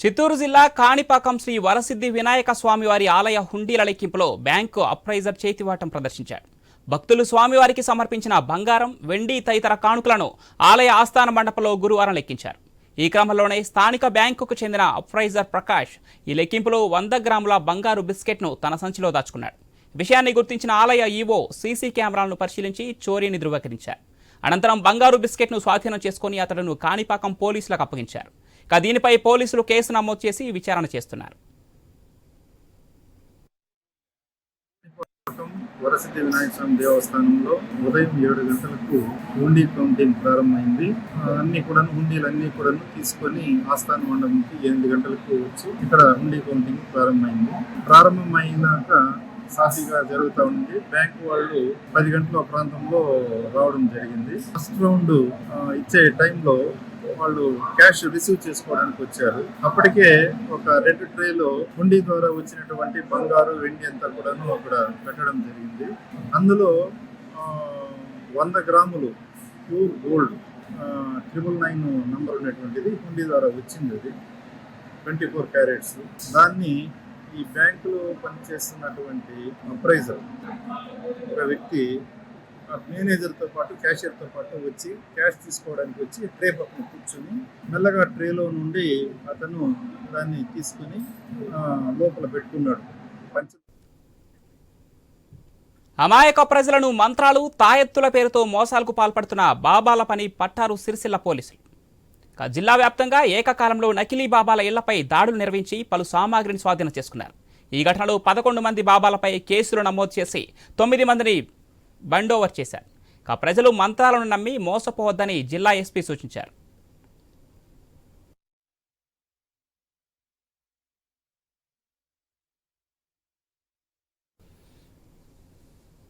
చిత్తూరు జిల్లా కాణిపాకం శ్రీ వరసిద్ధి వినాయక స్వామివారి ఆలయ హుండీల లెక్కింపులో బ్యాంకు అప్రైజర్ చేతివాటం ప్రదర్శించాడు. భక్తులు స్వామివారికి సమర్పించిన బంగారం, వెండి తదితర కానుకలను ఆలయ ఆస్థాన మండపంలో గురువారం లెక్కించారు. ఈ క్రమంలోనే స్థానిక బ్యాంకుకు చెందిన అప్రైజర్ ప్రకాష్ ఈ లెక్కింపులో 100 గ్రాముల బంగారు బిస్కెట్ను తన సంచిలో దాచుకున్నాడు. విషయాన్ని గుర్తించిన ఆలయ ఈవో సీసీ కెమెరాలను పరిశీలించి చోరీని ధృవీకరించారు. అనంతరం బంగారు బిస్కెట్ను స్వాధీనం చేసుకుని అతడును కాణిపాకం పోలీసులకు అప్పగించారు. దీనిపై పోలీసులు కేసు నమోదు చేసి విచారణ చేస్తున్నారు. వరసిద్ధి వినాయక స్వామి దేవస్థానంలో ఉదయం 7 గంటలకు హుండీ కౌంటింగ్ ప్రారంభమైంది. హుండీలన్నీ కూడా తీసుకొని ఆస్థాన మండపంకి 8 గంటలకు వచ్చి ఇక్కడ హుండీ కౌంటింగ్ ప్రారంభమైనాక సాఫీగా జరుగుతూ ఉంది. బ్యాంకు వాళ్ళు 10 గంటల ప్రాంతంలో రావడం జరిగింది. ఫస్ట్ రౌండ్ ఇచ్చే టైంలో వాళ్ళు క్యాష్ రిసీవ్ చేసుకోవడానికి వచ్చారు. అప్పటికే ఒక 2 ట్రేలో హుండీ ద్వారా వచ్చినటువంటి బంగారు, వెండి అంతా కూడాను అక్కడ పెట్టడం జరిగింది. అందులో 100 గ్రాములు ప్యూర్ గోల్డ్ 999 నంబర్ ఉన్నటువంటిది హుండీ ద్వారా వచ్చింది. అది 24 క్యారెట్స్. దాన్ని ఈ బ్యాంకులో పనిచేస్తున్నటువంటి అప్రైజర్ ఒక వ్యక్తి మేనేజర్తో పాటు క్యాషియర్తో పాటు వచ్చి క్యాష్ తీసుకోవడానికి వచ్చి ట్రే పక్కన కూర్చొని మెల్లగా ట్రేలో నుండి అతను దాన్ని తీసుకుని లోపల పెట్టుకున్నాడు. అమాయక ప్రజలను మంత్రాలు, తాయెత్తుల పేరుతో మోసాలకు పాల్పడుతున్న బాబాల పని పట్టారు సిరిసిల్ల పోలీసులు. జిల్లా వ్యాప్తంగా ఏకకాలంలో నకిలీ బాబాల ఇళ్లపై దాడులు నిర్వహించి పలు సామాగ్రిని స్వాధీనం చేసుకున్నారు. ఈ ఘటనలో 11 మంది బాబాలపై కేసులు నమోదు చేసి 9 మందిని బండోవర్ చేశారు. ప్రజలు మంత్రాలను నమ్మి మోసపోవద్దని జిల్లా ఎస్పీ సూచించారు.